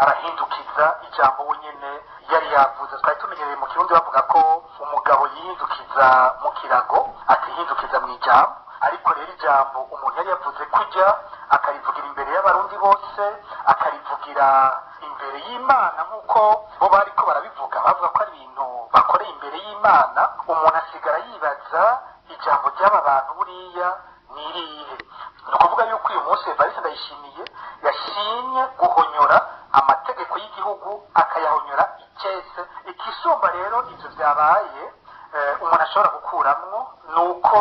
arahindukiza ijambo wenyene yari yavuze. Twari tumenyereye mu Kirundi bavuga ko umugabo yihindukiza mu kirago atihindukiza mu ijambo, ariko rero ijambo umuntu yari yavuze kujya akarivugira imbere y'abarundi bose, akarivugira imbere y'Imana nk'uko bo bariko barabivuga, bavuga ko ari ibintu bakoreye imbere y'Imana. Umuntu asigara yibaza ijambo ry'aba bantu buriya ni irihe. Ni ukuvuga yuko uyu munsi Evariste Ndayishimiye yashimye guhonyora amategeko y'igihugu, akayahonyora icese. Ikisumba rero ivyo vyabaye umuntu ashobora gukuramwo nuko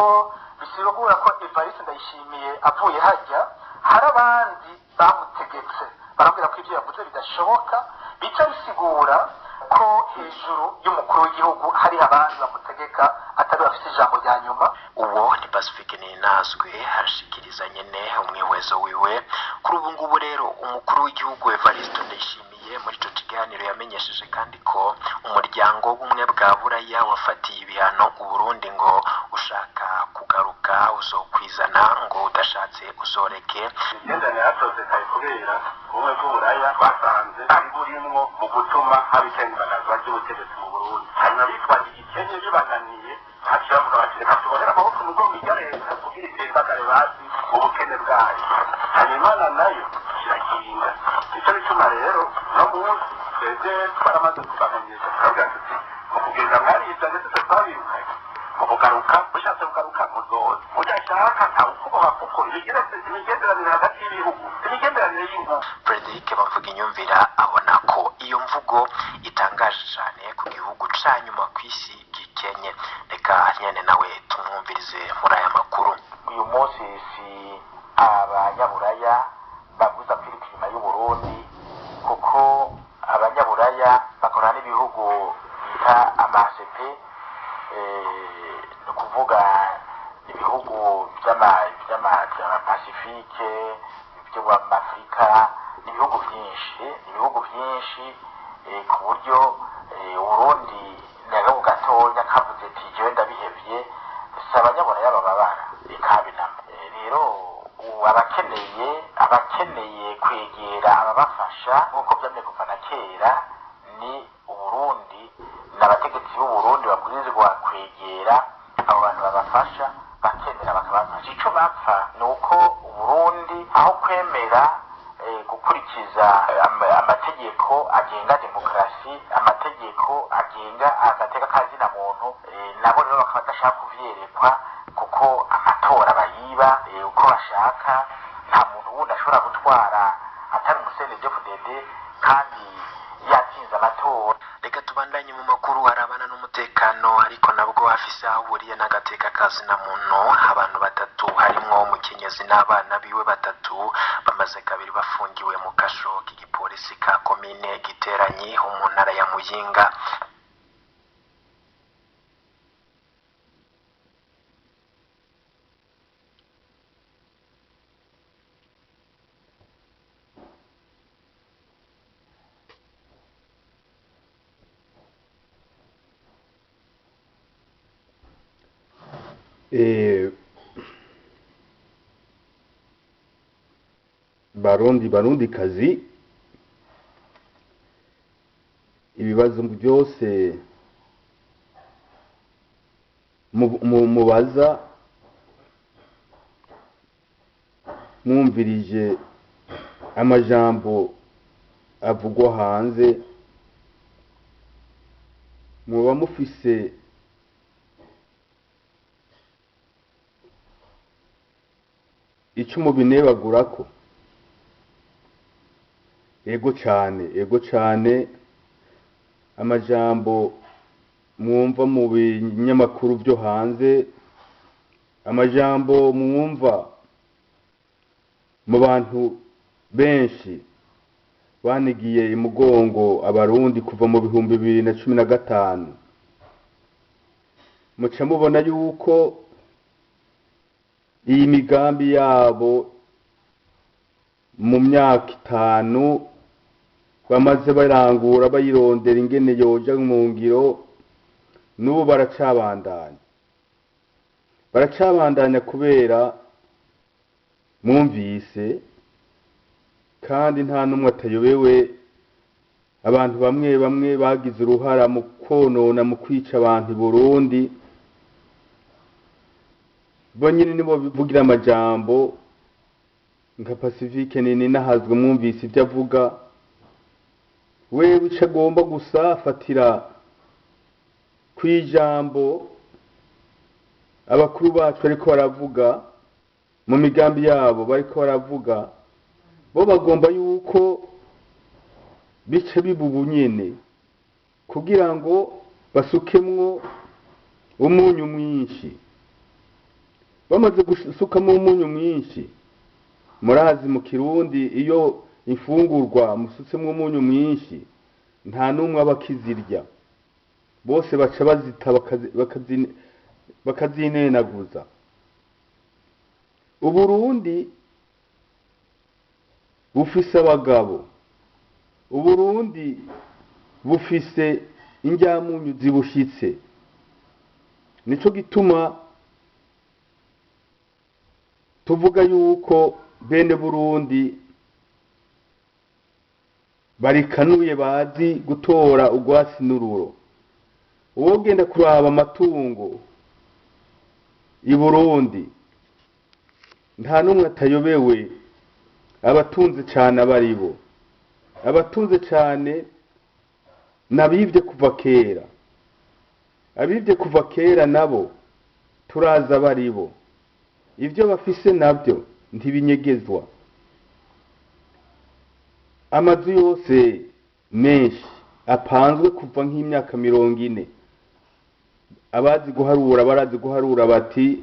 bisigura ko Evariste Ndayishimiye avuye hajya hari abandi bamutegetse, barambwira ko ivyo yavuze bidashoboka, bica bisigura ko hejuru y'umukuru w'igihugu hari abandi bamutegeka atari bafite ijambo rya nyuma. Uwo ni Pacifique NININAHAZWE arashikiriza nyene umwihwezo wiwe. Kuri ubu ngubu rero umukuru w'igihugu Evariste Ndayishimiye muri ico kiganiro yamenyesheje kandi ko umuryango w'ubumwe bwa Buraya wafatiye ibihano Burundi ngo ushaka kugaruka uzokwizana, ngo udashatse uzoreke. Igendane yatoze kai kubera ubumwe bw'Uburaya twasanze ari burimwo mu gutuma habikendanaza ry'ubutegetsi mu Burundi. Hanyuma bitwaje igikenye bibananiye haciye bakireka tubonera amaboko mu bwongo bwa leta kugira itembagare bazi ubukene bwayo. Hanyuma Imana nayo kirakinga. Icyo bituma rero no munsi twebwe twaramaze kubamenyesha tukavuga tuti mu kugenda mwariza ndetse twabirukaye mu kugaruka ushatse kugaruka muzoza udashaka ntawukubaha kuko imigenderanire hagati y'ibihugu imigenderanire y'ingufu. Frederic Bamvuginyumvira abona ko iyo mvugo itangaje cyane ku gihugu ca nyuma kw'isi gikenye. Reka nyene nawe tumwumvirize muri aya makuru. Uyu munsi si abanyaburaya bavuza kwiruka inyuma y'Uburundi, kuko abanyaburaya bakorana n'ibihugu bita amasepe, ni ukuvuga ibihugu by'Apacifique, byo mu Afrika, ni ibihugu byinshi ku buryo Uburundi ni agahugu gatonya kavuze ati jewe ndabihevye, si abanyaburaya bababara ikabinama. Rero abakeneye kwegera ababafasha nk'uko byamye kuva na kera ni Uburundi n'abategetsi b'Uburundi babwirizwa kwegera abo bantu babafasha, bakemera bakabafasha. Ico bapfa ni uko Uburundi aho kwemera gukurikiza amategeko agenga demokarasi, amategeko agenga agateka kazina muntu, nabo rero bakaba badashaka kuvyerekwa kuko amatora bayiba uko bashaka. Nta muntu wundi ashobora gutwara atari umusenedefuded kandi yatsinze amatora. Reka tubandanye mu makuru harabana n'umutekano, ariko nabwo afise ahuriye n'agateka kazina muntu. Abantu batatu harimwo umukenyezi n'abana biwe batatu bamaze kabiri bafungiwe mu kasho k'igipolisi ka komine Giteranyi mu ntara ya Muyinga. Barundi kazi, ibibazo byose mubaza mwumvirije amajambo avugwa hanze, muba mufise icyo mubinebagurako. Ego cyane amajambo mwumva mu binyamakuru byo hanze, amajambo mwumva mu bantu benshi banigiye imugongo abarundi kuva mu 2015, muca mubona yuko iyi migambi yabo mu myaka 5 bamaze barangura bayirondera ingene yoja mu ngiro, n'ubu baracabandanya kubera mwumvise kandi nta numwe atayobewe abantu bamwe bamwe bagize uruhara mu konona mu kwica abantu i Burundi bo nyine nibo bivugira amajambo nka Pacifique NININAHAZWE mwumvise ibyo avuga wewe ico agomba gusa afatira kwijambo abakuru bacu ariko baravuga mu migambi yabo bariko baravuga bo bagomba yuko bice bibubu nyene kugira ngo basukemwo umunyu mwinshi bamaze gusukamo umunyu mwinshi murazi mu Kirundi iyo imfungurwa musutsemwo umunyu mwinshi nta numwe abakizirya bose baca bazita bakazinenaguza Uburundi bufise abagabo Uburundi bufise indyamunyu zibushitse nico gituma tuvuga yuko bene Burundi barikanuye bazi gutora ugwasi n'ururo uwogenda kuraba amatungo i Burundi nta numwe atayobewe abatunze cyane abaribo abatunze cyane nabivye kuva kera abivye kuva kera nabo turaza baribo ivyo bafise nabyo ntibinyegezwa amazu yose menshi apanzwe kuva nk'imyaka 40 abazi guharura barazi guharura bati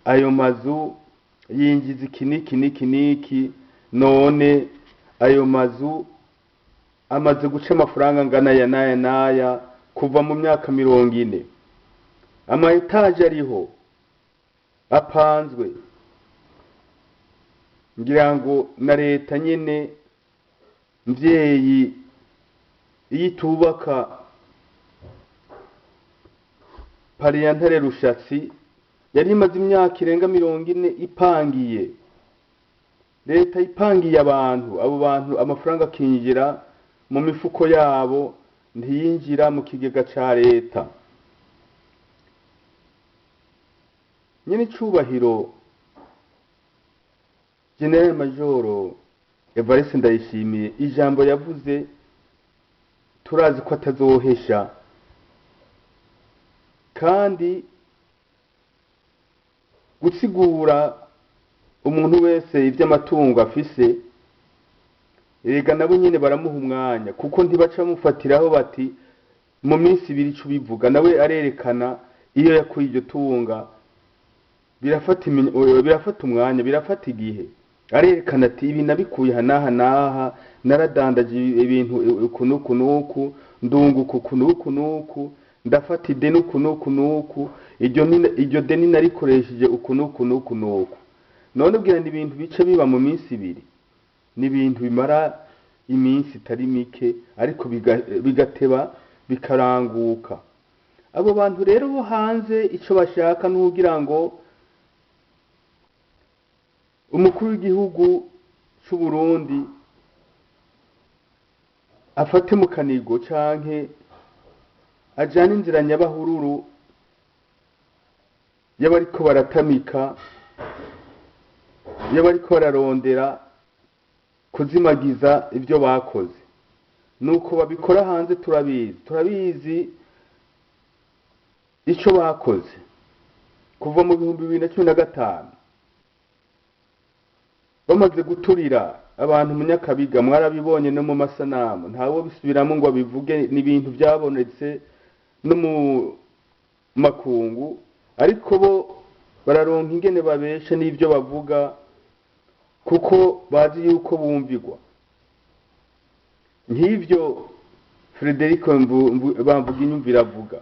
ayo mazu yinjiza iki none ayo mazu amaze guca amafaranga ngana ya naya kuva mu myaka 40 ama etage ariho apanzwe ngira ngo na leta nyene mvyeyi iyitubaka pariyantare rushatsi yari imaze imyaka irenga 40 ipangiye leta ipangiye abantu abo bantu amafaranga akinjira mu mifuko yabo ntiyinjira mu kigega ca leta nyine cubahiro General Major Evariste Ndayishimiye ijambo yavuze turazi ko atazohesha kandi gusigura umuntu wese ivy'amatungo afise erega nabo nyene baramuha umwanya kuko ntibaca mufatiraho bati mu minsi 2 ico bivuga nawe arerekana iyo yakuye iryo tunga birafata umwanya birafata igihe arerekana ati ibi nabikuye hanaha naradandaje ibintu ukunuku ndunguka ukunuku ndafata ideni ukunuku iryo deni narikoresheje ukunuku none ubwira ni ibintu bice biba mu minsi 2 ni ibintu bimara iminsi itari mike ariko bigateba bikaranguka abo bantu rero bo hanze ico bashaka nugira ngo umukuru w'igihugu c'u Burundi afate mu kanigo canke ajana inzira nyabahururu y'abariko baratamika y'abariko bararondera kuzimagiza ibyo bakoze nuko babikora hanze turabizi ico bakoze kuva mu 2015 bamaze guturira abantu munyakabiga mwarabibonye no mu masanamu ntawo bisubiramo ngo bivuge n'ibintu byabonetse no mu makungu ariko bo bararonka ingene babesha n'ibyo bavuga kuko bazi yuko bumvigwa nk'ivyo Frederico Bamvuginyumvira avuga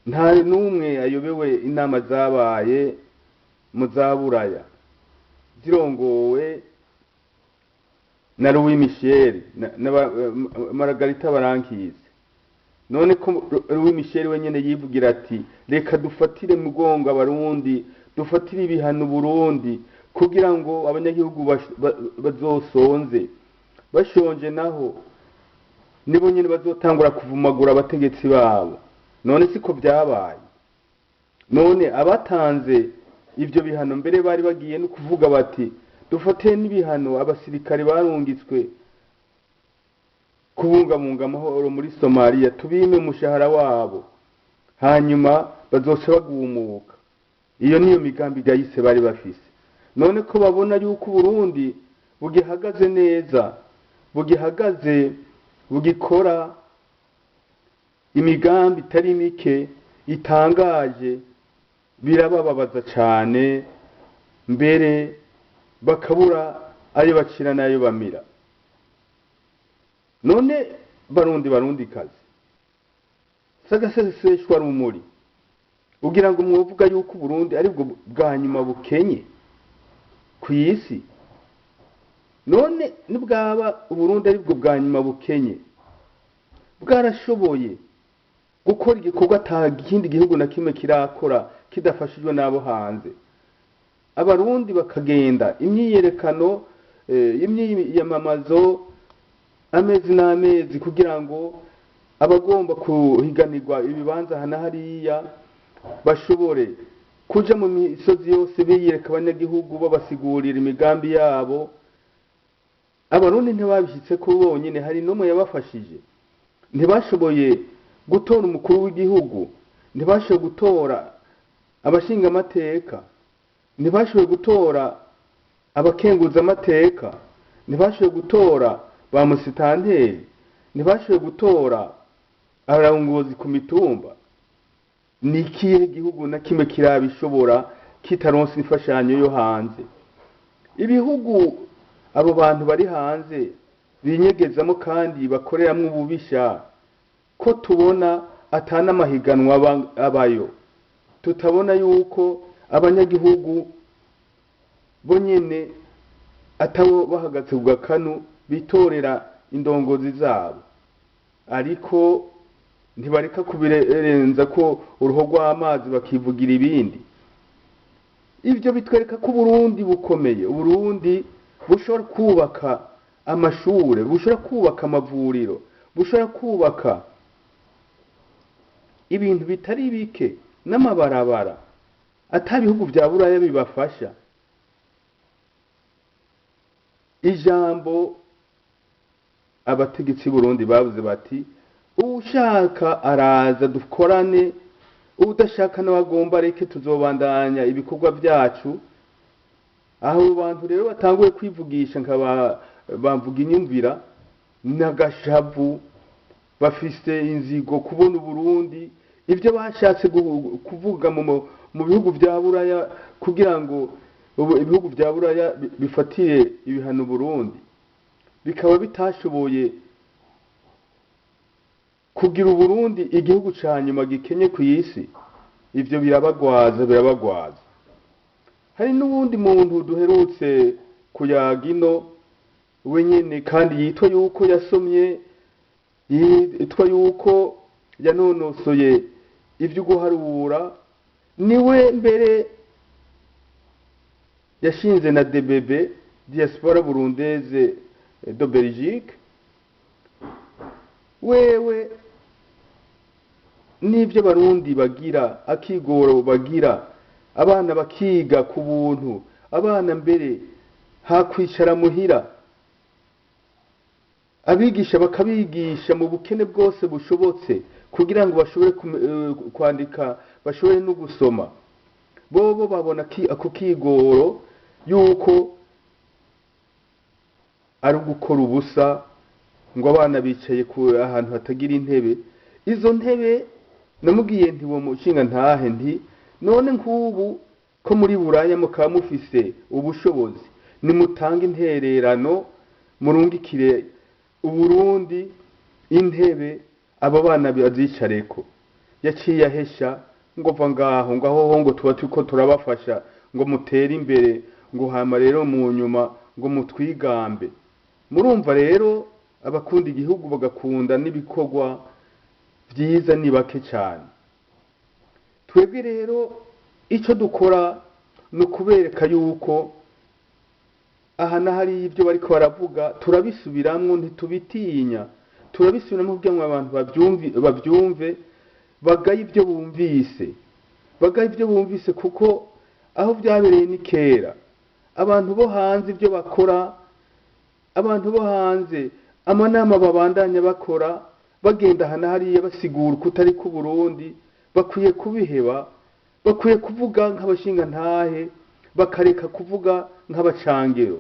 nta numwe ayobewe inama zabaye mu zaburaya zirongowe na Louis Michel na Margarita Barankize none ko Louis Michel wenyene yivugira ati reka dufatire mugonga abarundi dufatire ibihano Burundi kugira ngo abanyagihugu bazosonze bashonje naho nibo nyine bazotangura kuvumagura abategetsi babo. None siko byabaye. None abatanze ibyo bihano mbere bari bagiye no kuvuga bati dufate n'ibihano abasirikare barungitswe kubungabunga amahoro muri Somalia, tubime umushahara wabo hanyuma bazoca bagumuka. Iyo niyo migambi gayise bari bafise. None ko babona yuko Burundi bugihagaze neza, bugihagaze bugikora imigambi itari mike itangaje, birabababaza cyane, mbere bakabura ayo bacira nayo bamira. None barundi kazi sagaseseshwa rumuri ugira ngo mwovuga yuko Burundi ari bwo bwa nyuma bukenye ku isi. None nibwaba Burundi ari bwo bwa nyuma bukenye, bwarashoboye gukora igikorwa ikindi gihugu na kimwe kirakora kidafashijwe n'abo hanze. Abarundi bakagenda imyiyerekano, imyiyamamazo amezi n'amezi kugira ngo abagomba kuhiganirwa ibibanza hana hariya bashobore kuja mu misozi yose biyereka abanyagihugu babasigurira imigambi yabo. Abarundi ntibabishitse ko bonyine, hari n'umwe yabafashije. Ntibashoboye gutora umukuru w'igihugu, ntibashoboye gutora abashinga amateka, ntibashoboye gutora abakenguza amateka, ntibashoboye gutora ba musitanteri, ntibashoboye gutora abarongozi ku mitumba. Ni ikihe gihugu na kimwe kirabishobora kitaronse imfashanyo yo hanze? Ibihugu abo bantu bari hanze binyegezamo kandi bakoreramwo ububisha, ko tubona atana amahiganwa abayo, tutabona yuko abanyagihugu bonyene atabo bahagaze ku gakanu bitorera indongozi zabo, ariko ntibareka kubirenza ko uruho rw'amazi bakivugira ibindi. Ibyo bitwereka ko Burundi bukomeye, Burundi bushobora kubaka amashure, bushobora kubaka amavuriro, bushobora kubaka ibintu bitari bike n'amabarabara atabihugu bya Buraya bibafasha. Ijambo abategetsi Burundi bavuze bati ushaka araza dukorane, udashaka n'abagomba reke tuzobandanya ibikorwa byacu. Aho bantu rero batanguye kwivugisha nkaba bamvuginyumvira n'agashavu, bafise inzigo kubona Burundi ibyo bashatse kuvuga mu bihugu bya Buraya kugira ngo ibihugu bya Buraya bifatire ibihano Burundi, bikaba bitashoboye kugira Burundi igihugu cyanyuma gikenye ku isi. Ivyo birabagwaza. Hari n'ubundi muntu duherutse kuyagino wenyene kandi yitwa yuko yasomye, yitwa yuko yanonosoye ivyo guharura, niwe mbere yashinze na DBB, Diaspora Burundaise de Belgique. Wewe nibyo Barundi bagira, akigoro bagira, abana bakiga ku buntu, abana mbere hakwicara muhira, abigisha bakabigisha mu bukene bwose bushobotse kugira ngo bashobore kwandika, bashobore no gusoma. Bobo babona ako kigoro yuko ari gukora ubusa, ngo abana bicaye ahantu hatagira intebe. Izo ntebe namubwiye nti wo mushinga ntahe nti none nk'ubu ko muri Buraya mukaba mufise ubushobozi, nimutanga intererano murungikire Uburundi intebe abo bana bazicareko. Yaciye ahesha ngo va ngaho ngo tuba turiko turabafasha ngo mutere imbere, ngo hama rero mu nyuma ngo mutwigambe. Murumva rero abakunda igihugu bagakunda n'ibikorwa vyiza ni bake cyane. Twebwe rero ico dukora no kubereka yuko aha na hari ibyo bariko baravuga turabisubiramwo ntitubitinya turabisubiramwo kugira ngo abantu bavyumve bagaye ibyo bumvise kuko aho byabereye ni kera abantu bo hanze ibyo bakora abantu bo hanze amanama babandanya bakora bagenda hana hariya basigura kutari ku Burundi bakwiye kubiheba bakwiye kuvuga nk'abashinga ntahe bakareka kuvuga nk'abacangero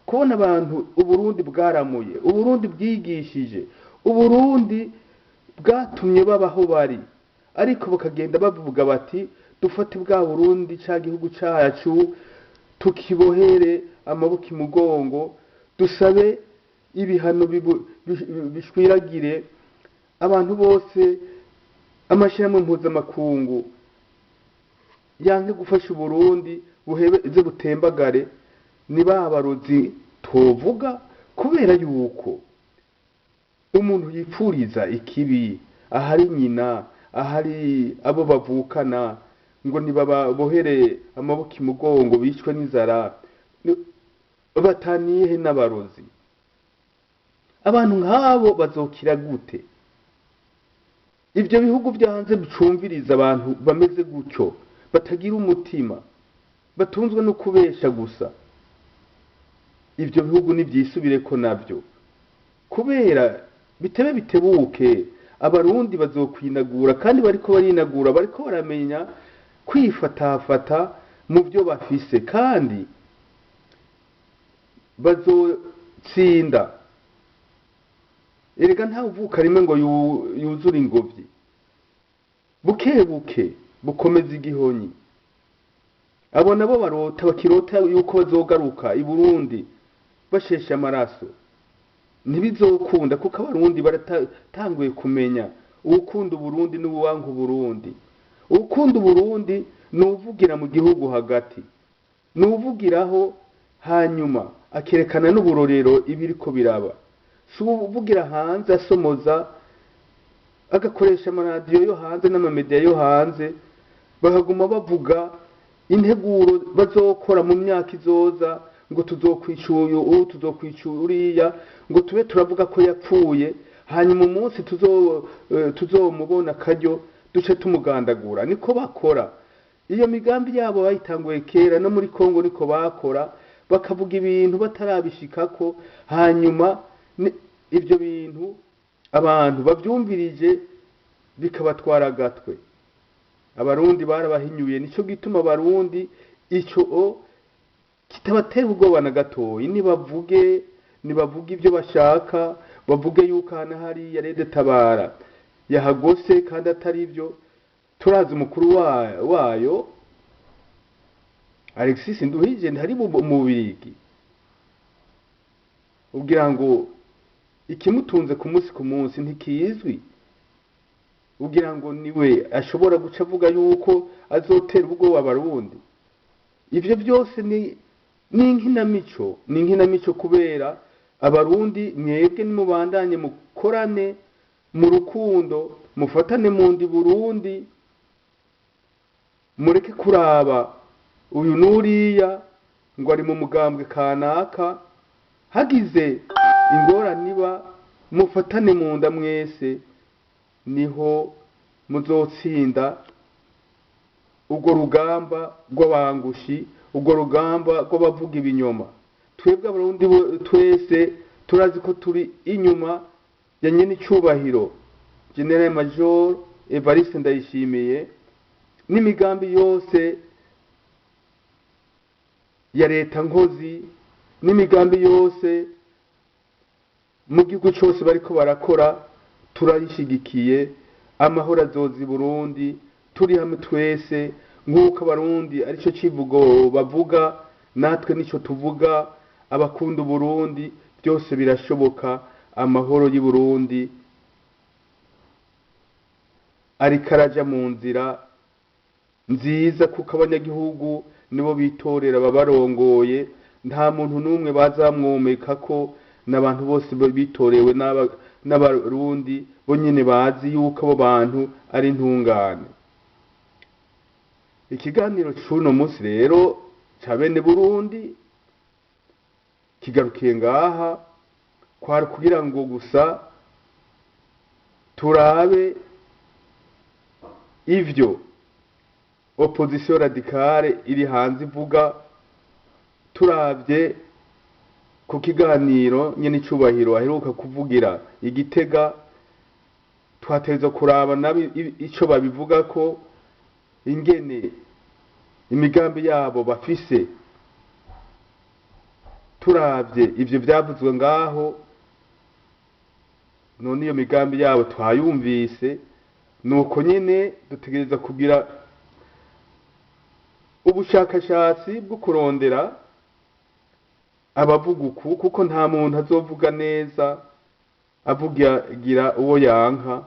kubona abantu Uburundi bwaramuye Uburundi bwigishije Uburundi bwatumye babaho bari ariko bakagenda bavuga bati dufate bwa Burundi ca gihugu cacu tukibohere amaboko imugongo dusabe ibihano bishwiragire abantu bose amashirahamwe mpuzamakungu yanke gufasha Uburundi buheze butembagare ni babarozi tovuga kubera yuko umuntu yipfuriza ikibi ahari nyina ahari abo bavukana ngo nibabohere amaboko imugongo bicwe n'inzara bataniye n'abarozi abantu nk'abo bazokira gute ibyo bihugu byanze bicumviriza abantu bameze gutyo batagira umutima batunzwe no kubesha gusa ibyo bihugu nibyisubire ko nabyo kubera bitebe bitebuke abarundi bazokwinagura kandi bariko barinagura bariko baramenya kwifatafata mu byo bafise kandi bazotsinda erega nta uvuka rimwe ngo yuzure ingobyi buke bukomeza igihonyi abo nabo bakirota yuko bazogaruka i Burundi basheshe amaraso ntibizokunda kuko abarundi baratanguye kumenya ukunda Burundi n'uwanka Burundi ukunda Burundi nuvugira mu gihugu hagati nuvugiraho hanyuma akerekana n'uburorero ibiriko biraba suvugira hanze asomoza agakoresha amaradiyo yo hanze n'amamedia yo hanze bakaguma bavuga integuro bazokora mu myaka izoza ngo tuzokwicuye tuzokwicuye uriya ngo tube turavuga ko yapfuye hanyuma umunsi tuzomubona karyo duce tumugandagura niko bakora iyo migambi yabo bayitanguye kera no muri Kongo niko bakora bakavuga ibintu batarabishikako hanyuma ibyo bintu abantu bavyumvirije bikabatwara gatwe abarundi barabahinyuye nico gituma abarundi ico kitabatera ubwoba na gatoyi nibavuge ibyo bashaka bavuge yuko hana hari ya Rede Tabara yahagose kandi atari ibyo turazi umukuru wayo Alexis Nduhije ntari mu Bubirigi ugira ngo ikimutunze ku munsi ntikizwi ugira ngo niwe ashobora guca avuga yuko azotera ubwoba abarundi ivyo byose ni inkinamico kubera abarundi mwebwe nimubandanye mukorane mu rukundo mufatane mu ndi Burundi mureke kuraba uyu nuriya ngo ari mu mugambwe kanaka hagize ingorane niba mufatane mu nda mwese niho muzotsinda ubwo rugamba rw'abangushi ubwo rugamba rw'abavuga ibinyoma twebwe abarundi twese turazi ko turi inyuma ya nyene icubahiro General Major Evariste Ndayishimiye n'imigambi yose ya leta nkozi n'imigambi yose mu gihugu cyose bariko barakora turayishigikiye amahoro azoza i Burundi turi hamwe twese nk'uko abarundi arico civugo bavuga natwe nico tuvuga abakunda Burundi byose birashoboka amahoro y'u Burundi ari karaja mu nzira nziza kuko abanyagihugu nibo bitorera babarongoye nta muntu numwe bazamwomeka ko n'abantu bose bitorewe n'abarundi bo nyene bazi yuko abo bantu ari ntungane ikiganiro cy'uno munsi rero ca bene Burundi kigarukiye ngaha, kwari kugira ngo gusa turabe ivyo opposition radicale iri hanze ivuga, turavye ku kiganiro nyene icubahiro aheruka kuvugira Igitega, twateza kuraba nabi ico babivuga ko, ingene imigambi yabo bafise. Turavye ivyo vyavuzwe ngaho, none iyo migambi yabo twayumvise, nuko nyene dutegereza kugira ubushakashatsi bwo kurondera abavuga uku, kuko nta muntu azovuga neza avugira uwo yanka,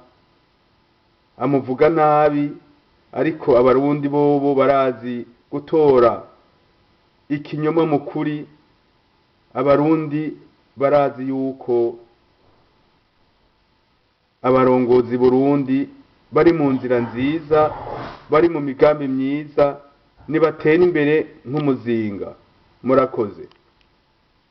amuvuga nabi. Ariko abarundi bobo barazi gutora ikinyoma mu kuri. Abarundi barazi yuko abarongozi Burundi bari mu nzira nziza, bari mu migambi myiza, nibatera imbere nk'umuzinga. Murakoze.